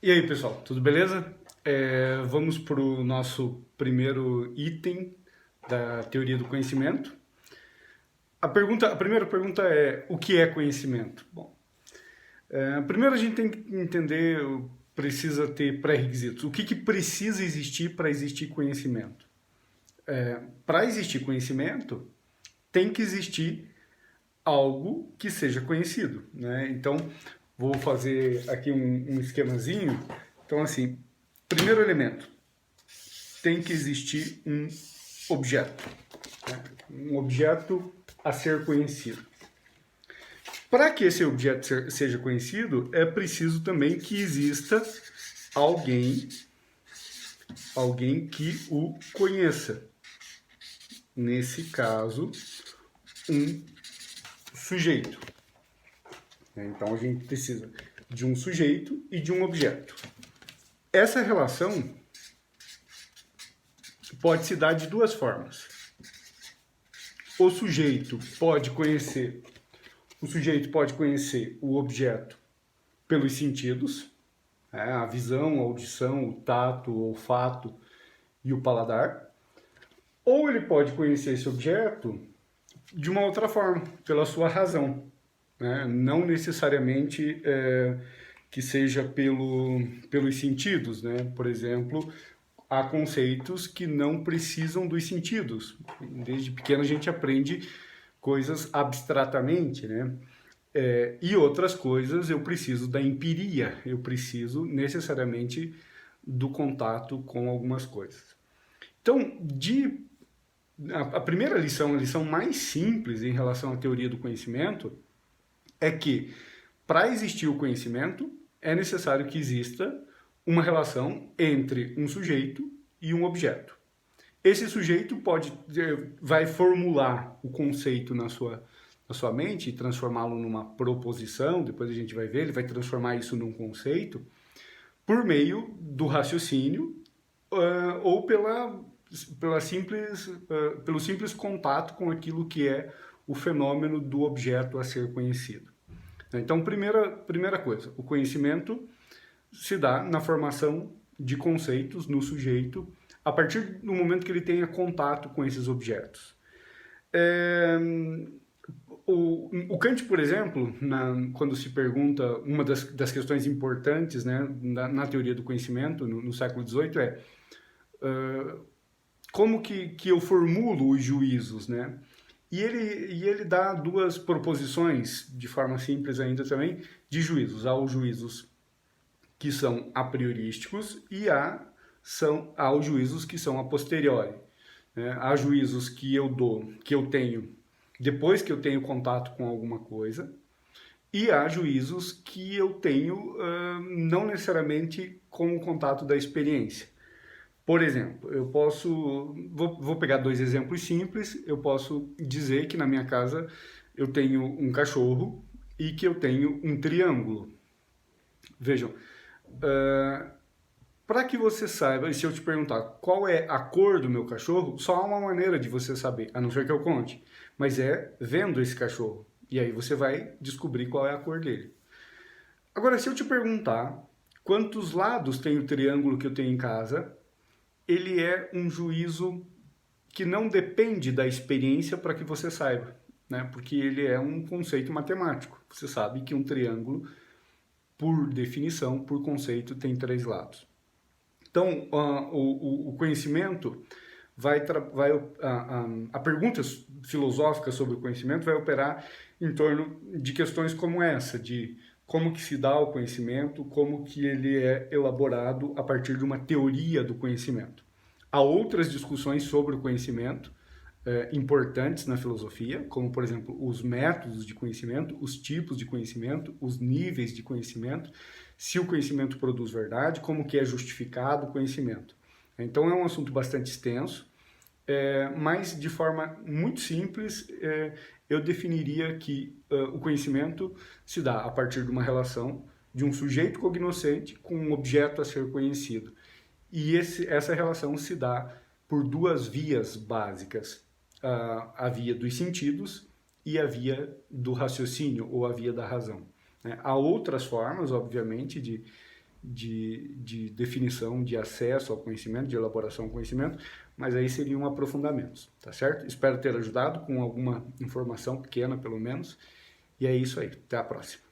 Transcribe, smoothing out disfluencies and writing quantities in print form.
E aí, pessoal, tudo beleza? Vamos para o nosso primeiro item da teoria do conhecimento. A primeira pergunta é: o que é conhecimento? Bom, primeiro a gente tem que entender, precisa ter pré-requisitos. O que precisa existir para existir conhecimento? Para existir conhecimento, tem que existir algo que seja conhecido, né? Então, vou fazer aqui um esquemazinho. Então, assim, primeiro elemento, tem que existir um objeto, né? Um objeto a ser conhecido. Para que esse objeto seja conhecido, é preciso também que exista alguém, alguém que o conheça. Nesse caso, um sujeito. Então a gente precisa de um sujeito e de um objeto. Essa relação pode se dar de duas formas. O sujeito pode conhecer o objeto pelos sentidos, né? A visão, a audição, o tato, o olfato e o paladar. Ou ele pode conhecer esse objeto de uma outra forma, pela sua razão, né? Não necessariamente que seja pelos sentidos, né? Por exemplo, há conceitos que não precisam dos sentidos. Desde pequeno a gente aprende coisas abstratamente, né? E outras coisas eu preciso da empiria, eu preciso necessariamente do contato com algumas coisas. Então, a primeira lição, a lição mais simples em relação à teoria do conhecimento, é que para existir o conhecimento é necessário que exista uma relação entre um sujeito e um objeto. Esse sujeito vai formular o conceito na sua mente e transformá-lo numa proposição, depois a gente vai ver, ele vai transformar isso num conceito, por meio do raciocínio ou pelo simples contato com aquilo que é o fenômeno do objeto a ser conhecido. Então, primeira coisa, o conhecimento se dá na formação de conceitos no sujeito a partir do momento que ele tenha contato com esses objetos. É, o Kant, por exemplo, quando se pergunta, uma das questões importantes, né, na teoria do conhecimento no século XVIII como que eu formulo os juízos, né? E ele dá duas proposições, de forma simples ainda também, de juízos. Há os juízos que são a priorísticos e há os juízos que são a posteriori. Né? Há juízos que eu tenho depois que eu tenho contato com alguma coisa, e há juízos que eu tenho não necessariamente com o contato da experiência. Por exemplo, vou pegar dois exemplos simples, eu posso dizer que na minha casa eu tenho um cachorro e que eu tenho um triângulo. Vejam, para que você saiba, e se eu te perguntar qual é a cor do meu cachorro, só há uma maneira de você saber, a não ser que eu conte, mas é vendo esse cachorro. E aí você vai descobrir qual é a cor dele. Agora, se eu te perguntar quantos lados tem o triângulo que eu tenho em casa, ele é um juízo que não depende da experiência para que você saiba, né? Porque ele é um conceito matemático. Você sabe que um triângulo, por definição, por conceito, tem três lados. Então, o conhecimento a pergunta filosófica sobre o conhecimento vai operar em torno de questões como essa, de como que se dá o conhecimento, como que ele é elaborado a partir de uma teoria do conhecimento. Há outras discussões sobre o conhecimento importantes na filosofia, como, por exemplo, os métodos de conhecimento, os tipos de conhecimento, os níveis de conhecimento, se o conhecimento produz verdade, como que é justificado o conhecimento. Então é um assunto bastante extenso, mas de forma muito simples, eu definiria que o conhecimento se dá a partir de uma relação de um sujeito cognoscente com um objeto a ser conhecido. E essa relação se dá por duas vias básicas: a via dos sentidos e a via do raciocínio ou a via da razão. Há outras formas, obviamente, de definição, de acesso ao conhecimento, de elaboração ao conhecimento, mas aí seriam aprofundamentos, tá certo? Espero ter ajudado com alguma informação pequena, pelo menos, e é isso aí. Até a próxima.